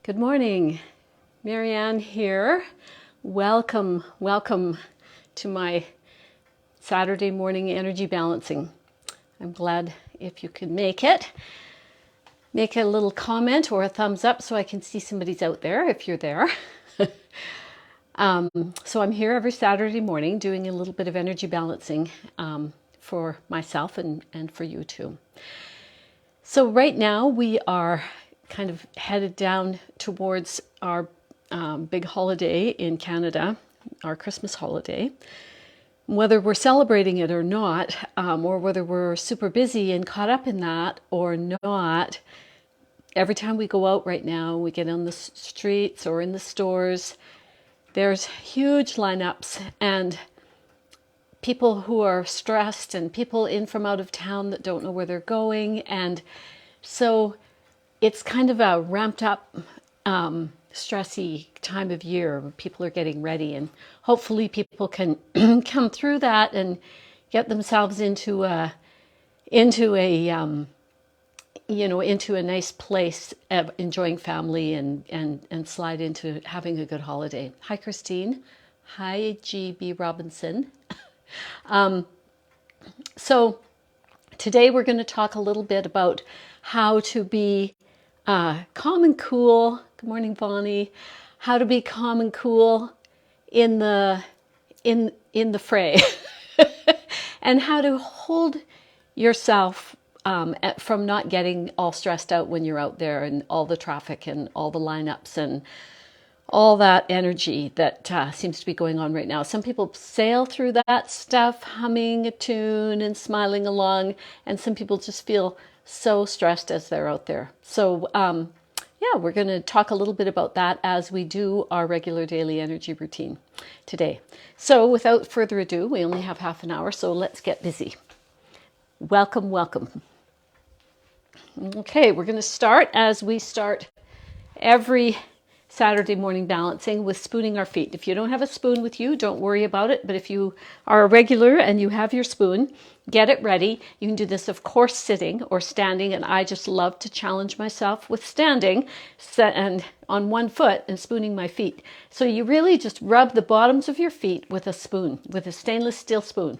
Good morning, Marianne here. Welcome to my Saturday morning energy balancing. I'm glad if you can make it. Make a little comment or a thumbs up so I can see somebody's out there if you're there. So I'm here every Saturday morning doing a little bit of energy balancing for myself and for you too. So right now we are kind of headed down towards our big holiday in Canada, our Christmas holiday. Whether we're celebrating it or not, or whether we're super busy and caught up in that or not, every time we go out right now, we get on the streets or in the stores, there's huge lineups and people who are stressed and people in from out of town that don't know where they're going. And so it's kind of a ramped up, stressy time of year when people are getting ready, and hopefully people can come through that and get themselves into a nice place of enjoying family and slide into having a good holiday. Hi, Christine. Hi, GB Robinson. So today we're going to talk a little bit about how to be calm and cool. Good morning, Bonnie. How to be calm and cool in the fray, and how to hold yourself from not getting all stressed out when you're out there and all the traffic and all the lineups and all that energy that seems to be going on right now. Some people sail through that stuff, humming a tune and smiling along, and some people just feel so stressed as they're out there. So yeah, we're going to talk a little bit about that as we do our regular daily energy routine today. So without further ado, we only have half an hour, so let's get busy. Welcome. Okay, we're going to start as we start every Saturday morning balancing with spooning our feet. If you don't have a spoon with you, don't worry about it. But if you are a regular and you have your spoon, get it ready. You can do this, of course, sitting or standing. And I just love to challenge myself with standing and on one foot and spooning my feet. So you really just rub the bottoms of your feet with a spoon, with a stainless steel spoon.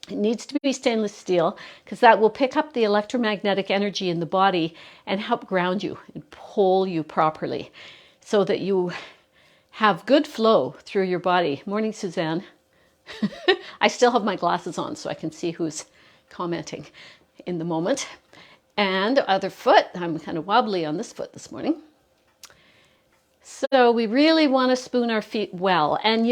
It needs to be stainless steel because that will pick up the electromagnetic energy in the body and help ground you and pull you properly, so that you have good flow through your body. Morning, Suzanne. I still have my glasses on so I can see who's commenting in the moment. And other foot, I'm kind of wobbly on this foot this morning. So we really want to spoon our feet well. And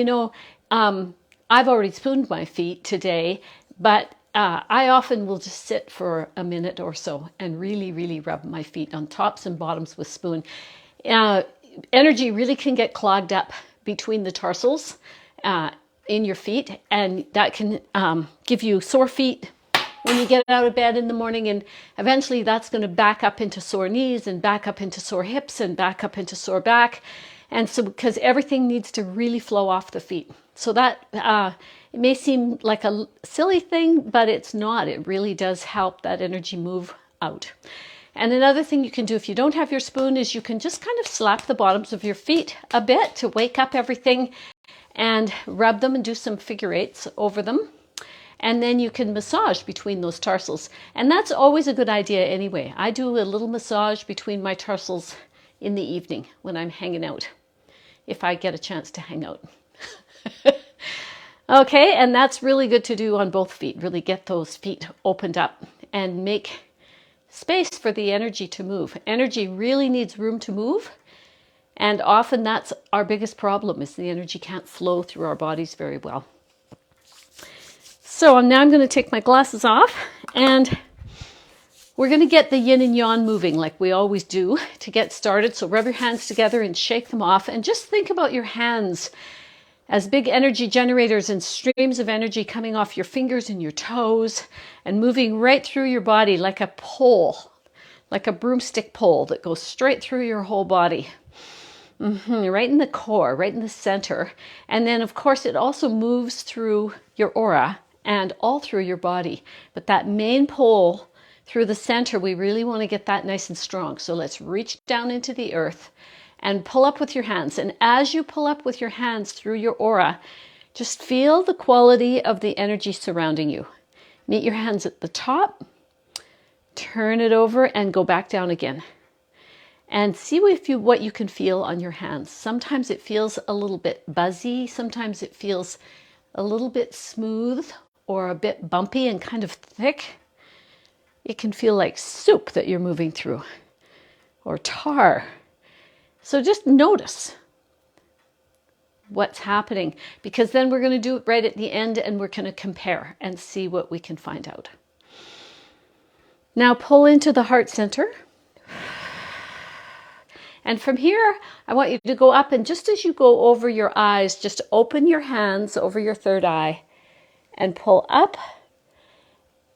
I've already spooned my feet today, but I often will just sit for a minute or so and really rub my feet on tops and bottoms with spoon. Energy really can get clogged up between the tarsals in your feet, and that can give you sore feet when you get out of bed in the morning, and eventually that's going to back up into sore knees and back up into sore hips and back up into sore back. And so because everything needs to really flow off the feet. So that it may seem like a silly thing, but it's not. It really does help that energy move out. And another thing you can do if you don't have your spoon is you can just kind of slap the bottoms of your feet a bit to wake up everything and rub them and do some figure eights over them. And then you can massage between those tarsals. And that's always a good idea anyway. I do a little massage between my tarsals in the evening when I'm hanging out, if I get a chance to hang out. Okay, and that's really good to do on both feet. Really get those feet opened up and make space for the energy to move. Energy really needs room to move, and often that's our biggest problem, is the energy can't flow through our bodies very well. So now I'm going to take my glasses off, and we're going to get the yin and yang moving like we always do to get started. So rub your hands together and shake them off, and just think about your hands as big energy generators and streams of energy coming off your fingers and your toes and moving right through your body like a pole, like a broomstick pole that goes straight through your whole body. Right in the core, right in the center. And then, of course, it also moves through your aura and all through your body. But that main pole through the center, we really want to get that nice and strong. So let's reach down into the earth and pull up with your hands. And as you pull up with your hands through your aura, just feel the quality of the energy surrounding you. Meet your hands at the top, turn it over and go back down again. And see what you can feel on your hands. Sometimes it feels a little bit buzzy. Sometimes it feels a little bit smooth or a bit bumpy and kind of thick. It can feel like soup that you're moving through or tar. So just notice what's happening, because then we're going to do it right at the end and we're going to compare and see what we can find out. Now pull into the heart center. And from here, I want you to go up, and just as you go over your eyes, just open your hands over your third eye and pull up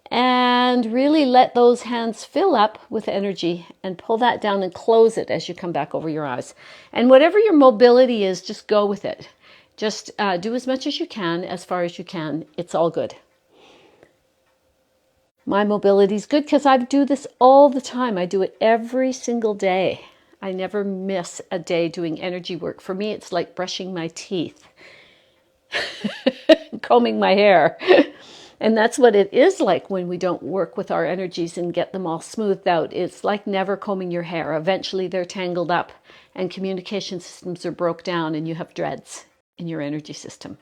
and really let those hands fill up with energy and pull that down and close it as you come back over your eyes. And whatever your mobility is, just go with it. Just do as much as you can, as far as you can. It's all good. My mobility is good because I do this all the time. I do it every single day. I never miss a day doing energy work. For me, it's like brushing my teeth, combing my hair. And that's what it is like when we don't work with our energies and get them all smoothed out. It's like never combing your hair. Eventually they're tangled up and communication systems are broke down and you have dreads in your energy system.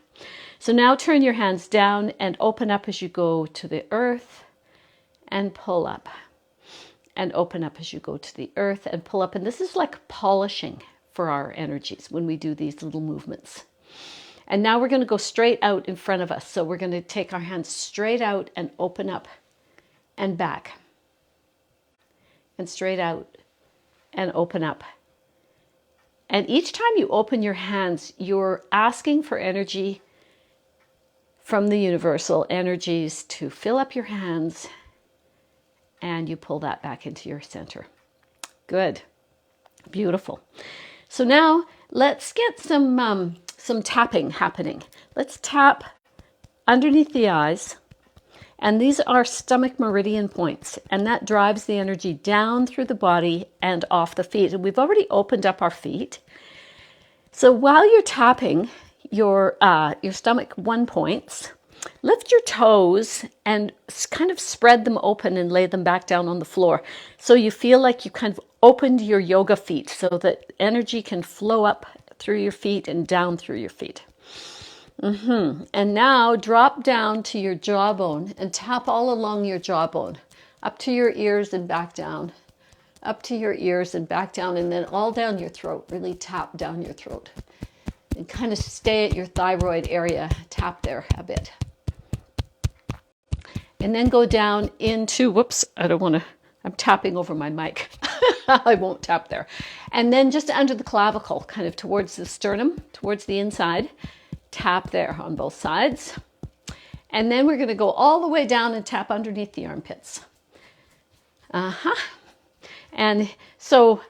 So now turn your hands down and open up as you go to the earth and pull up. And open up as you go to the earth and pull up. And this is like polishing for our energies when we do these little movements. And now we're going to go straight out in front of us. So we're going to take our hands straight out and open up and back. And straight out and open up. And each time you open your hands, you're asking for energy from the universal energies to fill up your hands. And you pull that back into your center. Good. Beautiful. So now let's get some tapping happening. Let's tap underneath the eyes. And these are stomach meridian points. And that drives the energy down through the body and off the feet. And we've already opened up our feet. So while you're tapping your stomach 1 points, lift your toes and kind of spread them open and lay them back down on the floor. So you feel like you kind of opened your yoga feet so that energy can flow up through your feet and down through your feet. And now drop down to your jawbone and tap all along your jawbone, up to your ears and back down, up to your ears and back down, and then all down your throat. Really tap down your throat and kind of stay at your thyroid area. Tap there a bit. And then go down into, whoops, I'm tapping over my mic. I won't tap there. And then just under the clavicle, kind of towards the sternum, towards the inside, tap there on both sides. And then we're going to go all the way down and tap underneath the armpits. And so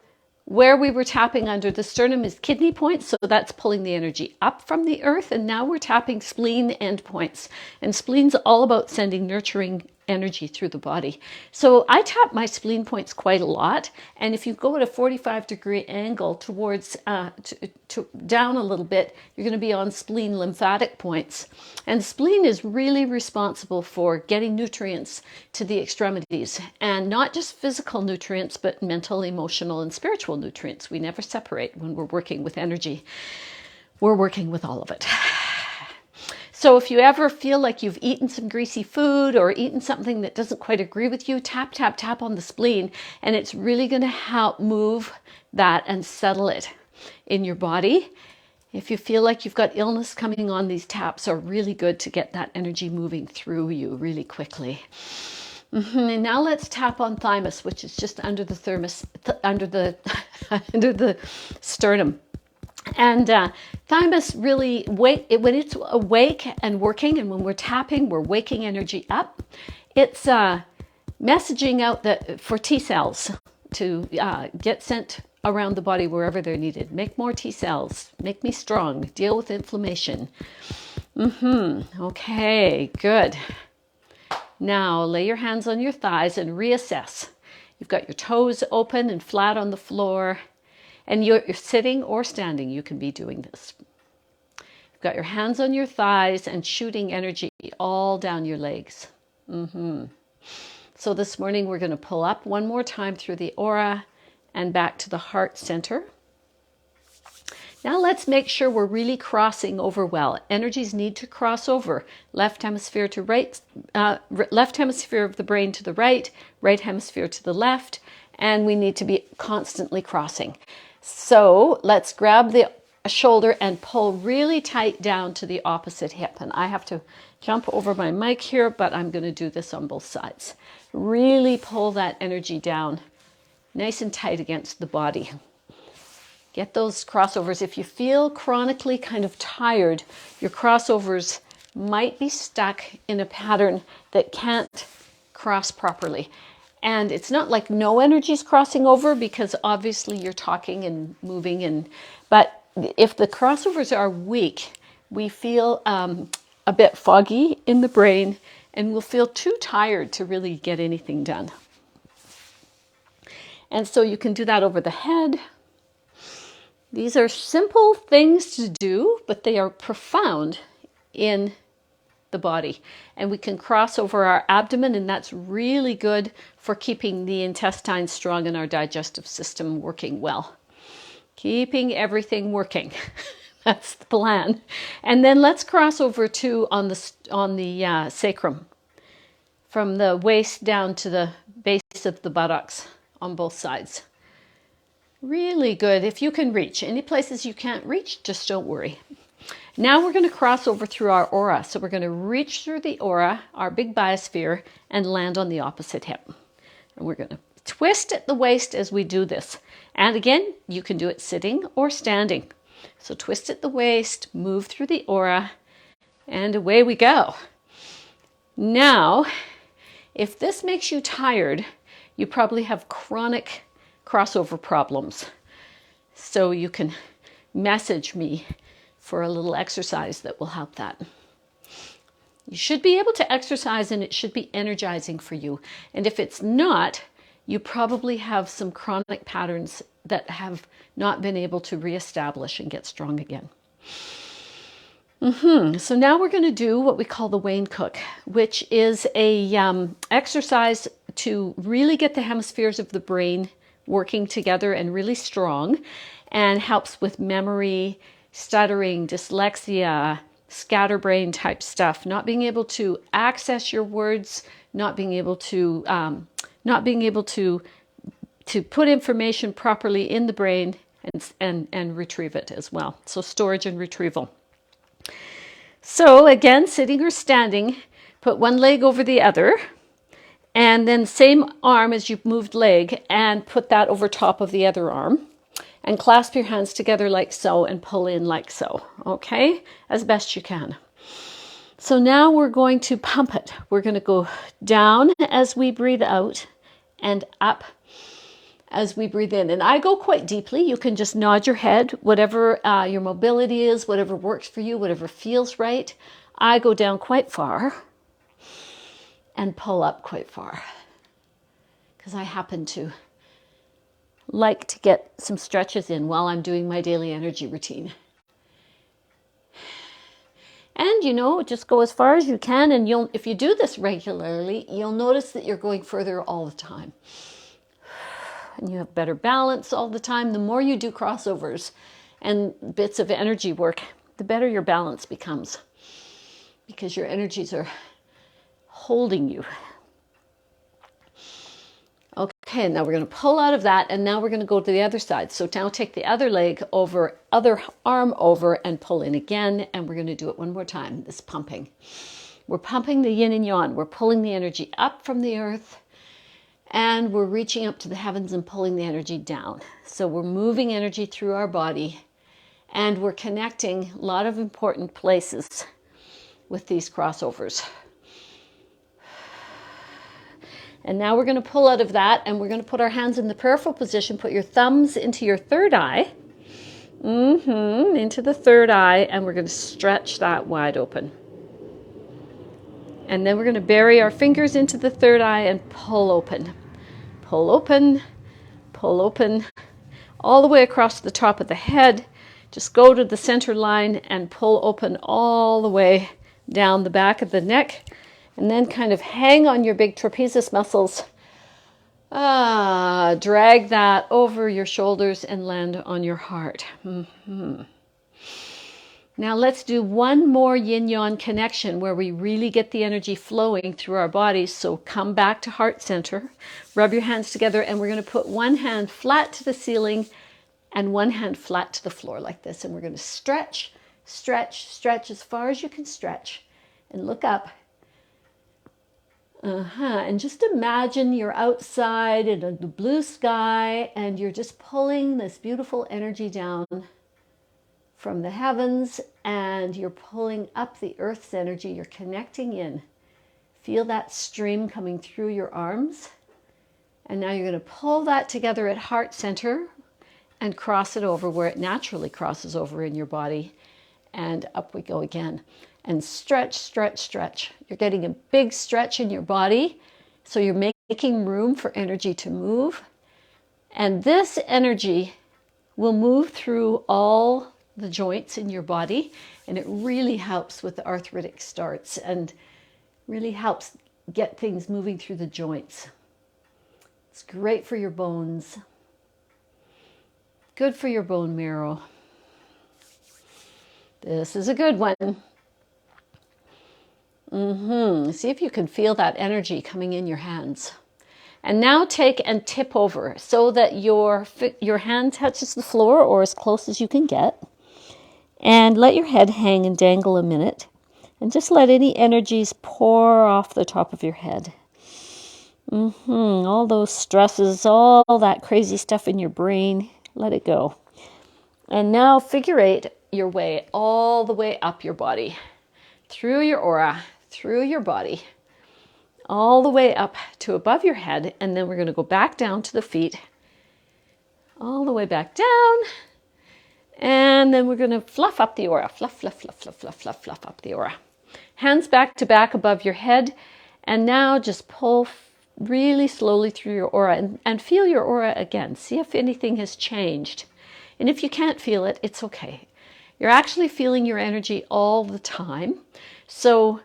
where we were tapping under the sternum is kidney points, so that's pulling the energy up from the earth. And now we're tapping spleen end points. And spleen's all about sending nurturing energy through the body. So I tap my spleen points quite a lot. And if you go at a 45-degree angle towards down a little bit, you're going to be on spleen lymphatic points. And spleen is really responsible for getting nutrients to the extremities, and not just physical nutrients, but mental, emotional, and spiritual nutrients. We never separate when we're working with energy. We're working with all of it. So if you ever feel like you've eaten some greasy food or eaten something that doesn't quite agree with you, tap, tap, tap on the spleen, and it's really going to help move that and settle it in your body. If you feel like you've got illness coming on, these taps are really good to get that energy moving through you really quickly. And now let's tap on thymus, which is just under the under the sternum. And thymus really, when it's awake and working, and when we're tapping, we're waking energy up. It's messaging out for T cells to get sent around the body wherever they're needed. Make more T cells, make me strong, deal with inflammation. Okay, good. Now lay your hands on your thighs and reassess. You've got your toes open and flat on the floor, and you're sitting or standing. You can be doing this. You've got your hands on your thighs and shooting energy all down your legs. So this morning we're going to pull up one more time through the aura and back to the heart center. Now let's make sure we're really crossing over well. Energies need to cross over. Left hemisphere to right, left hemisphere of the brain to the right, right hemisphere to the left, and we need to be constantly crossing. So let's grab the shoulder and pull really tight down to the opposite hip. And I have to jump over my mic here, but I'm going to do this on both sides. Really pull that energy down nice and tight against the body. Get those crossovers. If you feel chronically kind of tired, your crossovers might be stuck in a pattern that can't cross properly. And it's not like no energy is crossing over, because obviously you're talking and moving, but if the crossovers are weak, we feel a bit foggy in the brain, and we'll feel too tired to really get anything done. And so you can do that over the head. These are simple things to do, but they are profound in the body. And we can cross over our abdomen, and that's really good for keeping the intestines strong and our digestive system working well. Keeping everything working. That's the plan. And then let's cross over to on the sacrum, from the waist down to the base of the buttocks on both sides. Really good if you can reach. Any places you can't reach, just don't worry. Now we're going to cross over through our aura. So we're going to reach through the aura, our big biosphere, and land on the opposite hip. And we're going to twist at the waist as we do this. And again, you can do it sitting or standing. So twist at the waist, move through the aura, and away we go. Now, if this makes you tired, you probably have chronic crossover problems. So you can message me for a little exercise that will help that. You should be able to exercise, and it should be energizing for you. And if it's not, you probably have some chronic patterns that have not been able to reestablish and get strong again. So now we're going to do what we call the Wayne Cook, which is a exercise to really get the hemispheres of the brain working together and really strong, and helps with memory, stuttering, dyslexia, scatterbrain type stuff, not being able to access your words, not being able to put information properly in the brain and retrieve it as well. So storage and retrieval. So again, sitting or standing, put one leg over the other, and then same arm as you've moved leg, and put that over top of the other arm, and clasp your hands together like so and pull in like so, okay? As best you can. So now we're going to pump it. We're going to go down as we breathe out and up as we breathe in. And I go quite deeply. You can just nod your head, whatever your mobility is, whatever works for you, whatever feels right. I go down quite far and pull up quite far, because I happen to like to get some stretches in while I'm doing my daily energy routine. And just go as far as you can, and if you do this regularly, you'll notice that you're going further all the time. And you have better balance all the time. The more you do crossovers and bits of energy work, the better your balance becomes, because your energies are holding you. Okay, now we're going to pull out of that, and now we're going to go to the other side. So now take the other leg over, other arm over, and pull in again, and we're going to do it one more time, this pumping. We're pumping the yin and yang. We're pulling the energy up from the earth, and we're reaching up to the heavens and pulling the energy down. So we're moving energy through our body, and we're connecting a lot of important places with these crossovers. And now we're going to pull out of that, and we're going to put our hands in the prayerful position. Put your thumbs into your third eye, into the third eye, and we're going to stretch that wide open. And then we're going to bury our fingers into the third eye and pull open. Pull open, pull open, all the way across the top of the head. Just go to the center line and pull open all the way down the back of the neck. And then kind of hang on your big trapezius muscles. Drag that over your shoulders and land on your heart. Now let's do one more yin-yang connection where we really get the energy flowing through our bodies. So come back to heart center, rub your hands together, and we're going to put one hand flat to the ceiling and one hand flat to the floor like this. And we're going to stretch, stretch, stretch as far as you can stretch and look up. And just imagine you're outside in the blue sky and you're just pulling this beautiful energy down from the heavens and you're pulling up the earth's energy. You're connecting in. Feel that stream coming through your arms. And now you're going to pull that together at heart center and cross it over where it naturally crosses over in your body. And up we go again. And stretch, stretch, stretch. You're getting a big stretch in your body. So you're making room for energy to move. And this energy will move through all the joints in your body. And it really helps with the arthritic starts and really helps get things moving through the joints. It's great for your bones. Good for your bone marrow. This is a good one. See if you can feel that energy coming in your hands. And now take and tip over so that your hand touches the floor or as close as you can get. And let your head hang and dangle a minute. And just let any energies pour off the top of your head. All those stresses, all that crazy stuff in your brain, let it go. And now figure eight your way all the way up your body, through your aura, through your body, all the way up to above your head. And then we're going to go back down to the feet, all the way back down. And then we're going to fluff up the aura, fluff, fluff, fluff, fluff, fluff, fluff, fluff up the aura. Hands back to back above your head. And now just pull really slowly through your aura and feel your aura again. See if anything has changed. And if you can't feel it, it's okay. You're actually feeling your energy all the time. So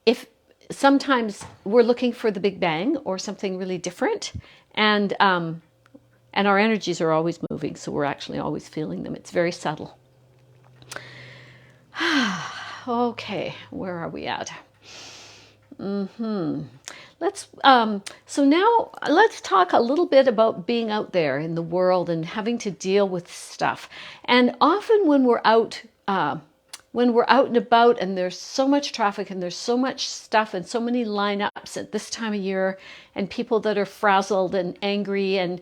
if sometimes we're looking for the Big Bang or something really different, and our energies are always moving, so we're actually always feeling them. It's very subtle. Okay, where are we at? So now let's talk a little bit about being out there in the world and having to deal with stuff. And often when we're out and about and there's so much traffic and there's so much stuff and so many lineups at this time of year and people that are frazzled and angry, and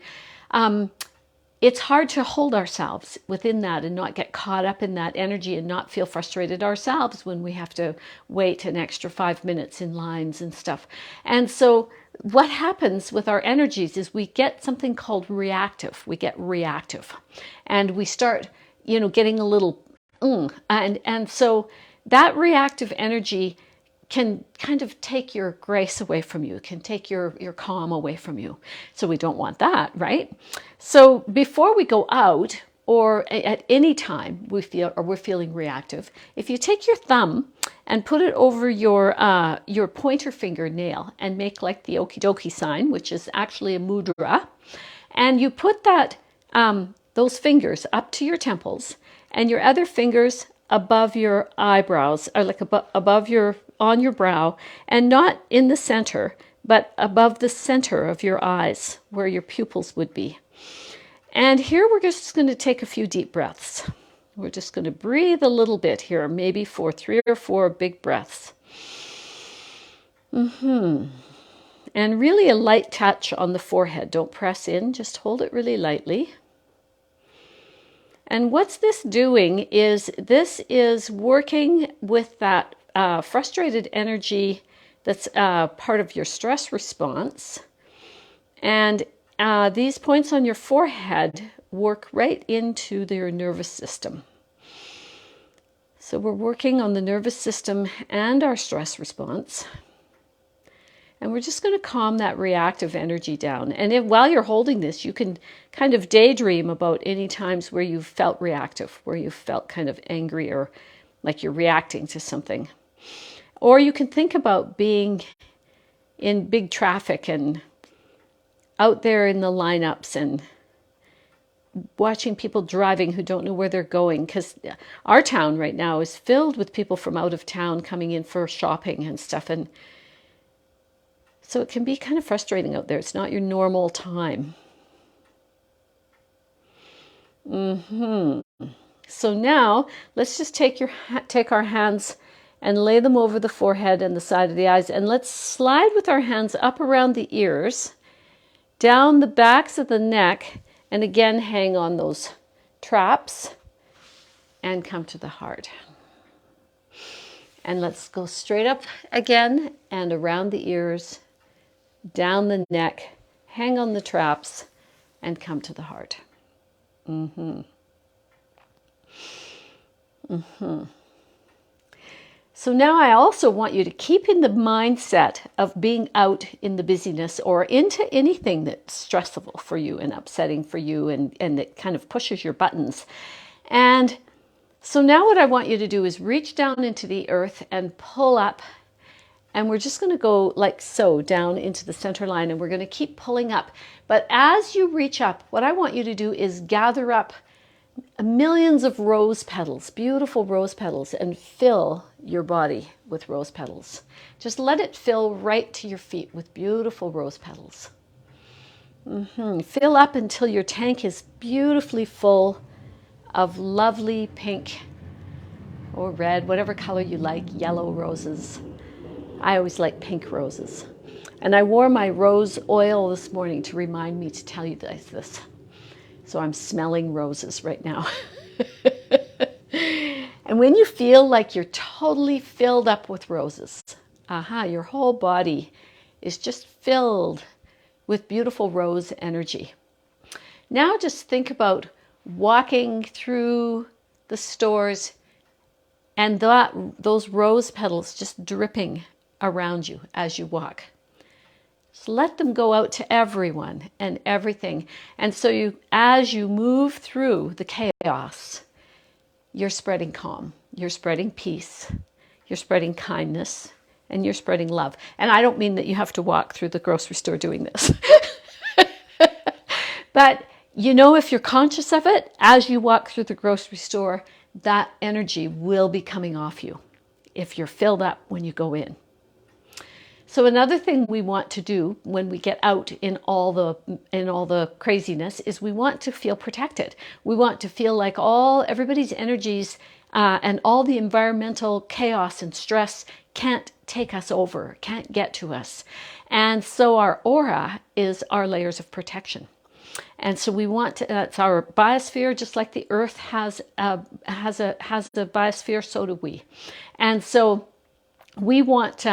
it's hard to hold ourselves within that and not get caught up in that energy and not feel frustrated ourselves when we have to wait an extra 5 minutes in lines and stuff. And so what happens with our energies is we get something called reactive. We get reactive and we start, getting a little and so that reactive energy can kind of take your grace away from you, can take your calm away from you. So we don't want that, right? So before we go out or at any time we're feeling reactive, if you take your thumb and put it over your pointer finger nail and make like the okie dokie sign, which is actually a mudra, and you put that those fingers up to your temples and your other fingers above your eyebrows, or like on your brow, and not in the center, but above the center of your eyes where your pupils would be. And here we're just going to take a few deep breaths. We're just going to breathe a little bit here, maybe for 3 or 4 big breaths. And really a light touch on the forehead. Don't press in, just hold it really lightly. And what's this doing is this is working with that frustrated energy that's part of your stress response. And these points on your forehead work right into your nervous system. So we're working on the nervous system and our stress response. And we're just going to calm that reactive energy down. And while you're holding this, you can kind of daydream about any times where you've felt reactive, where you felt kind of angry or like you're reacting to something. Or you can think about being in big traffic and out there in the lineups and watching people driving who don't know where they're going, because our town right now is filled with people from out of town coming in for shopping and stuff. And so it can be kind of frustrating out there. It's not your normal time. So now let's just take our hands and lay them over the forehead and the side of the eyes. And let's slide with our hands up around the ears, down the backs of the neck, and again hang on those traps and come to the heart. And let's go straight up again and around the ears, down the neck, hang on the traps, and come to the heart. So now I also want you to keep in the mindset of being out in the busyness or into anything that's stressful for you and upsetting for you and that kind of pushes your buttons. And so now what I want you to do is reach down into the earth and pull up. And we're just going to go like so down into the center line, and we're going to keep pulling up. But as you reach up, what I want you to do is gather up millions of rose petals, beautiful rose petals, and fill your body with rose petals. Just let it fill right to your feet with beautiful rose petals. Fill up until your tank is beautifully full of lovely pink or red, whatever color you like, yellow roses. I always like pink roses. And I wore my rose oil this morning to remind me to tell you this. So I'm smelling roses right now. And when you feel like you're totally filled up with roses, your whole body is just filled with beautiful rose energy. Now just think about walking through the stores and those rose petals just dripping around you as you walk. Just let them go out to everyone and everything. And so as you move through the chaos, you're spreading calm, you're spreading peace, you're spreading kindness, and you're spreading love. And I don't mean that you have to walk through the grocery store doing this. But if you're conscious of it, as you walk through the grocery store, that energy will be coming off you if you're filled up when you go in. So another thing we want to do when we get out in all the craziness is we want to feel protected. We want to feel like everybody's energies and all the environmental chaos and stress can't take us over, can't get to us. And so our aura is our layers of protection. And so we want to, that's our biosphere, just like the earth has a biosphere, so do we. And so we want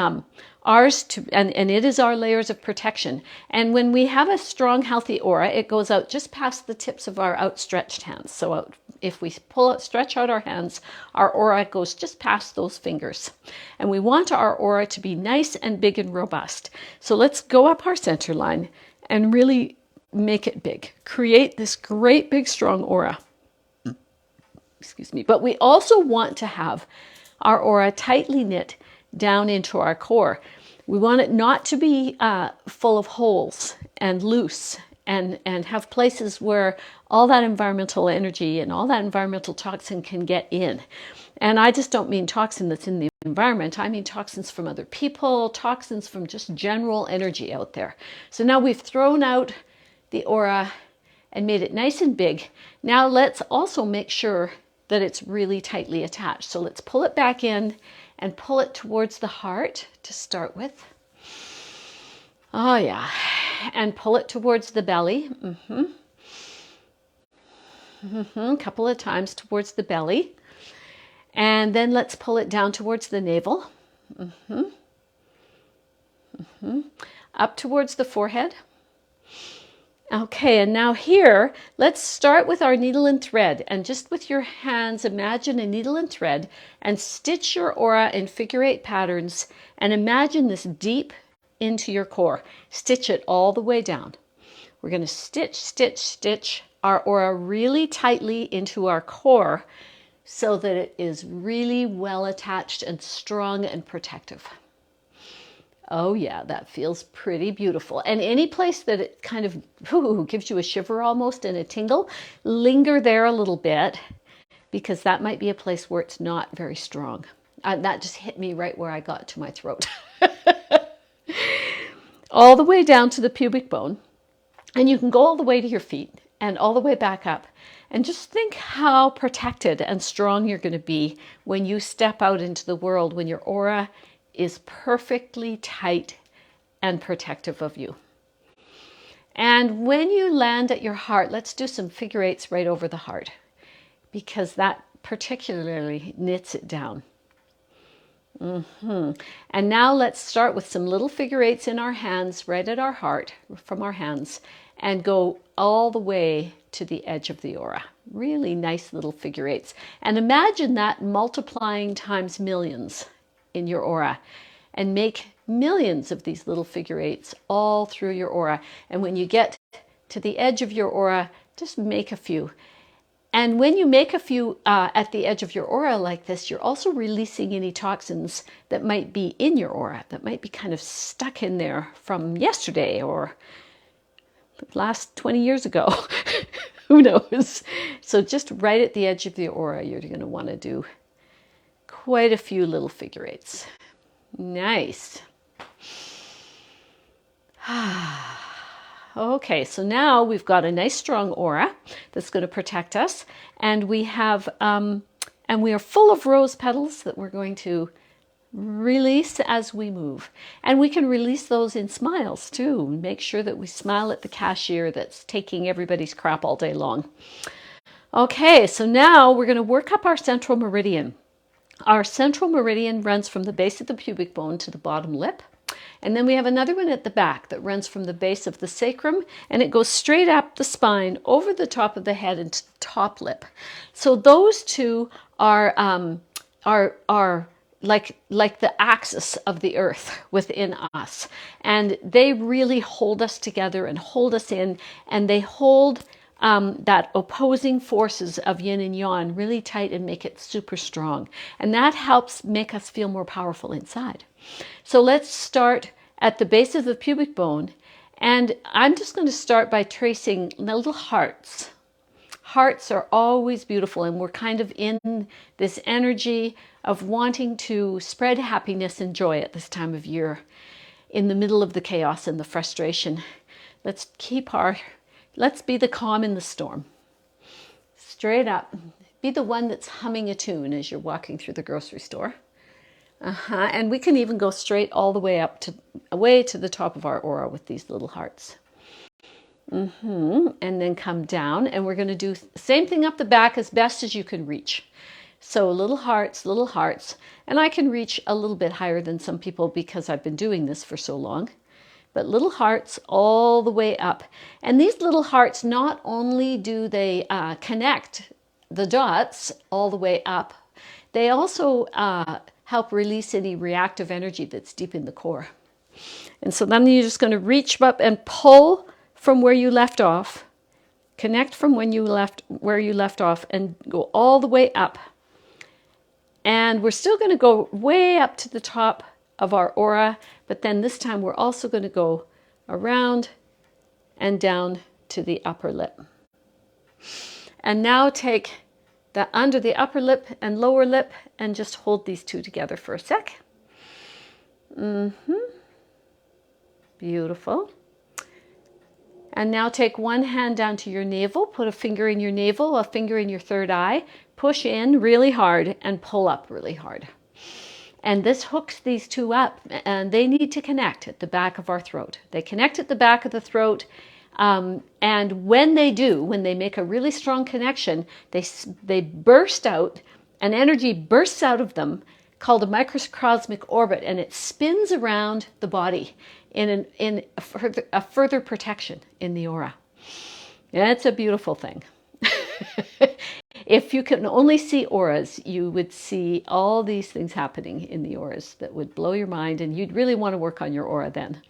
ours to, and it is our layers of protection. And when we have a strong, healthy aura, it goes out just past the tips of our outstretched hands. So if we stretch out our hands, our aura goes just past those fingers. And we want our aura to be nice and big and robust. So let's go up our center line and really make it big. Create this great, big, strong aura. Excuse me. But we also want to have our aura tightly knit down into our core. We want it not to be full of holes and loose and have places where all that environmental energy and all that environmental toxin can get in. And I just don't mean toxin that's in the environment. I mean toxins from other people, toxins from just general energy out there. So now we've thrown out the aura and made it nice and big. Now let's also make sure that it's really tightly attached. So let's pull it back in and pull it towards the heart to start with. Oh yeah. And pull it towards the belly. A couple of times towards the belly. And then let's pull it down towards the navel. Up towards the forehead. Okay, and now here, let's start with our needle and thread. And just with your hands, imagine a needle and thread and stitch your aura in figure eight patterns and imagine this deep into your core. Stitch it all the way down. We're going to stitch, stitch, stitch our aura really tightly into our core so that it is really well attached and strong and protective. Oh yeah, that feels pretty beautiful. And any place that it kind of gives you a shiver almost and a tingle, linger there a little bit because that might be a place where it's not very strong. That just hit me right where I got to my throat. All the way down to the pubic bone. And you can go all the way to your feet and all the way back up. And just think how protected and strong you're going to be when you step out into the world, when your aura is perfectly tight and protective of you. And when you land at your heart, let's do some figure eights right over the heart because that particularly knits it down. And now let's start with some little figure eights in our hands, right at our heart, from our hands, and go all the way to the edge of the aura. Really nice little figure eights. And imagine that multiplying times millions in your aura and make millions of these little figure eights all through your aura. And when you get to the edge of your aura, just make a few. And when you make a few at the edge of your aura like this, you're also releasing any toxins that might be in your aura, that might be kind of stuck in there from yesterday or last 20 years ago. Who knows? So just right at the edge of the aura, you're going to want to do quite a few little figure eights. Nice. Okay, so now we've got a nice strong aura that's going to protect us, and we have and we are full of rose petals that we're going to release as we move. And we can release those in smiles too. Make sure that we smile at the cashier that's taking everybody's crap all day long. Okay, so now we're going to work up our central meridian. Our central meridian runs from the base of the pubic bone to the bottom lip. And then we have another one at the back that runs from the base of the sacrum and it goes straight up the spine, over the top of the head and to the top lip. So those two are like the axis of the earth within us. And they really hold us together and hold us in, and they hold that opposing forces of yin and yang really tight and make it super strong. And that helps make us feel more powerful inside. So let's start at the base of the pubic bone. And I'm just going to start by tracing little hearts. Hearts are always beautiful, and we're kind of in this energy of wanting to spread happiness and joy at this time of year in the middle of the chaos and the frustration. Let's be the calm in the storm. Straight up. Be the one that's humming a tune as you're walking through the grocery store. And we can even go straight all the way up to the top of our aura with these little hearts. And then come down, and we're going to do the same thing up the back as best as you can reach. So little hearts, and I can reach a little bit higher than some people because I've been doing this for so long. But little hearts all the way up. And these little hearts, not only do they connect the dots all the way up, they also help release any reactive energy that's deep in the core. And so then you're just going to reach up and pull from where you left off, connect from where you left off, and go all the way up. And we're still going to go way up to the top of our aura, but then this time we're also going to go around and down to the upper lip. And now take the under the upper lip and lower lip and just hold these two together for a sec. Beautiful. And now take one hand down to your navel, put a finger in your navel, a finger in your third eye, push in really hard and pull up really hard. And this hooks these two up, and they need to connect at the back of our throat. They connect at the back of the throat, and when they do, when they make a really strong connection, they burst out, an energy bursts out of them called a microcosmic orbit, and it spins around the body in a further protection in the aura. Yeah, it's a beautiful thing. If you can only see auras, you would see all these things happening in the auras that would blow your mind, and you'd really want to work on your aura then.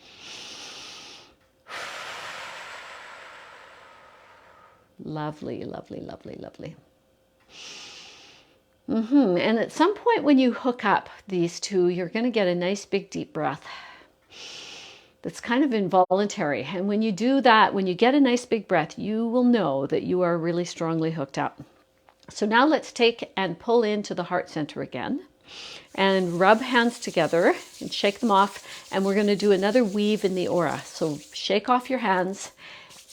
Lovely, lovely, lovely, lovely. And at some point when you hook up these two, you're going to get a nice big deep breath. That's kind of involuntary. And when you do that, when you get a nice big breath, you will know that you are really strongly hooked up. So now let's take and pull into the heart center again and rub hands together and shake them off. And we're going to do another weave in the aura. So shake off your hands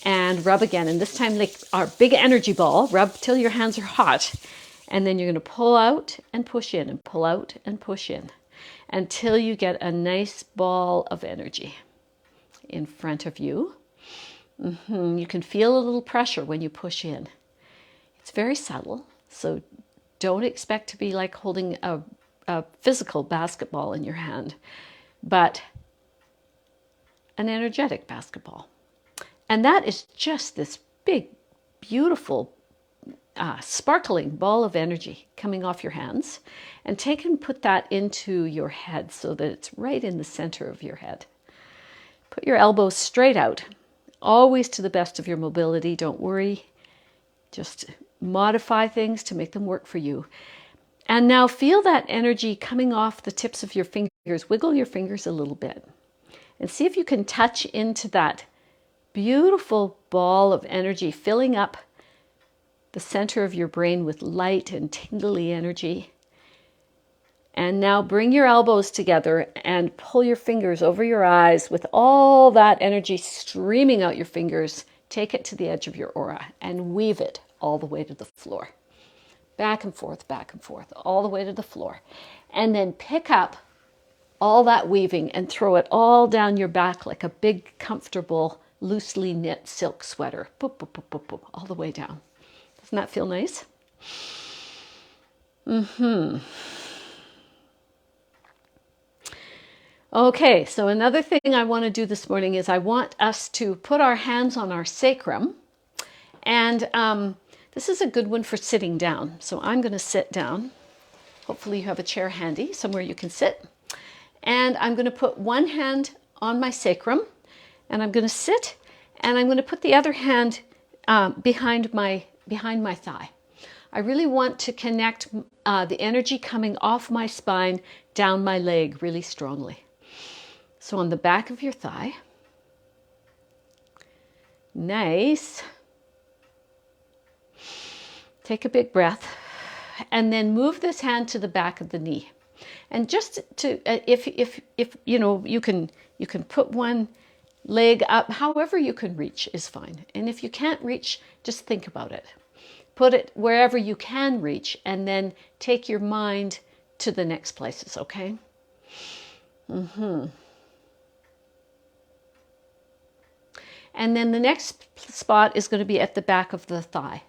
and rub again. And this time, like our big energy ball, rub till your hands are hot. And then you're going to pull out and push in and pull out and push in until you get a nice ball of energy in front of you. You can feel a little pressure when you push in. It's very subtle, so don't expect to be like holding a physical basketball in your hand, but an energetic basketball. And that is just this big, beautiful, sparkling ball of energy coming off your hands. And take and put that into your head so that it's right in the center of your head. Put your elbows straight out, always to the best of your mobility. Don't worry. Just modify things to make them work for you. And now feel that energy coming off the tips of your fingers. Wiggle your fingers a little bit and see if you can touch into that beautiful ball of energy, filling up the center of your brain with light and tingly energy. And now bring your elbows together and pull your fingers over your eyes with all that energy streaming out your fingers. Take it to the edge of your aura and weave it all the way to the floor. Back and forth, all the way to the floor. And then pick up all that weaving and throw it all down your back like a big, comfortable, loosely knit silk sweater. Boop, boop, boop, boop, boop, all the way down. Doesn't that feel nice? Okay, so another thing I want to do this morning is I want us to put our hands on our sacrum. And this is a good one for sitting down. So I'm going to sit down. Hopefully you have a chair handy, somewhere you can sit. And I'm going to put one hand on my sacrum. And I'm going to sit. And I'm going to put the other hand behind my thigh. I really want to connect the energy coming off my spine down my leg really strongly. So on the back of your thigh. Nice. Take a big breath and then move this hand to the back of the knee. And just to, if you know, you can put one leg up, however you can reach is fine. And if you can't reach, just think about it. Put it wherever you can reach and then take your mind to the next places, okay? And then the next spot is going to be at the back of the thigh.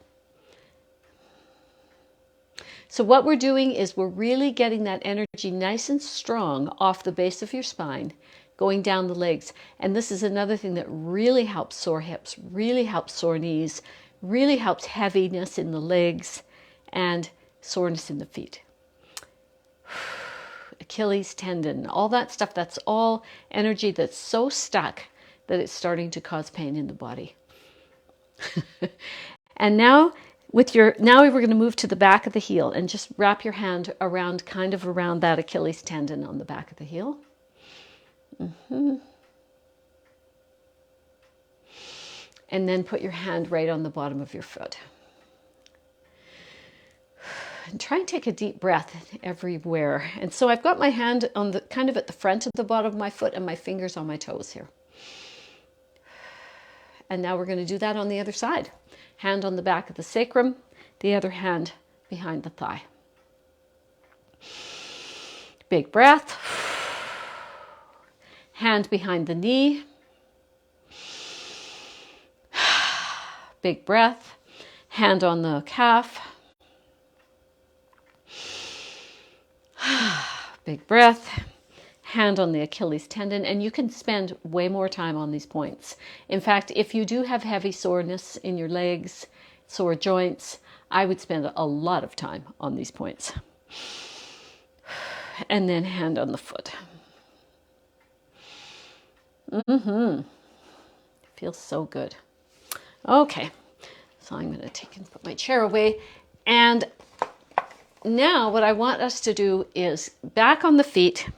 So what we're doing is we're really getting that energy nice and strong off the base of your spine, going down the legs. And this is another thing that really helps sore hips, really helps sore knees, really helps heaviness in the legs and soreness in the feet. Achilles tendon, all that stuff, that's all energy that's so stuck that it's starting to cause pain in the body. And now we're going to move to the back of the heel and just wrap your hand around, kind of around that Achilles tendon on the back of the heel. And then put your hand right on the bottom of your foot. And try and take a deep breath everywhere. And so I've got my hand on the kind of at the front of the bottom of my foot and my fingers on my toes here. And now we're going to do that on the other side. Hand on the back of the sacrum, the other hand behind the thigh. Big breath. Hand behind the knee. Big breath. Hand on the calf. Big breath. hand on the Achilles tendon, and you can spend way more time on these points. In fact, if you do have heavy soreness in your legs, sore joints, I would spend a lot of time on these points. And then hand on the foot. Feels so good. Okay, so I'm going to take and put my chair away. And now what I want us to do is back on the feet,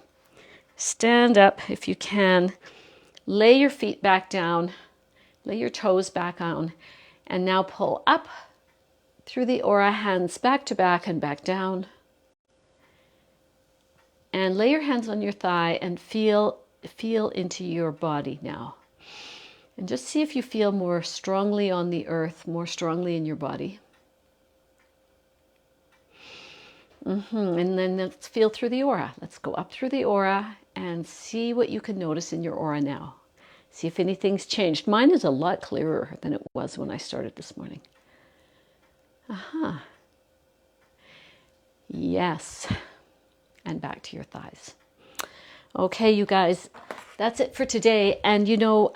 stand up if you can, lay your feet back down, lay your toes back on, and now pull up through the aura, hands back to back and back down. And lay your hands on your thigh and feel into your body now. And just see if you feel more strongly on the earth, more strongly in your body. And then let's feel through the aura. Let's go up through the aura and see what you can notice in your aura now. See if anything's changed. Mine is a lot clearer than it was when I started this morning. Yes. And back to your thighs. Okay, you guys, that's it for today. And you know,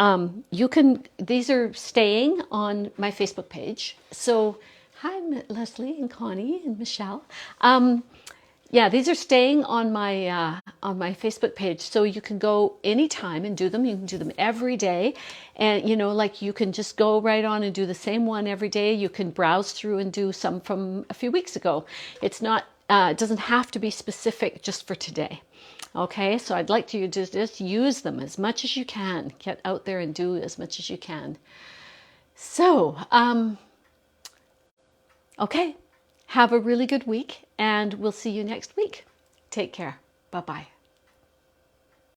these are staying on my Facebook page. So hi, Leslie and Connie and Michelle. Yeah, these are staying on my Facebook page. So you can go anytime and do them. You can do them every day. And, you know, like you can just go right on and do the same one every day. You can browse through and do some from a few weeks ago. It's not, it doesn't have to be specific just for today. Okay, so I'd like you to just use them as much as you can. Get out there and do as much as you can. So, okay, have a really good week, and we'll see you next week. Take care. Bye-bye.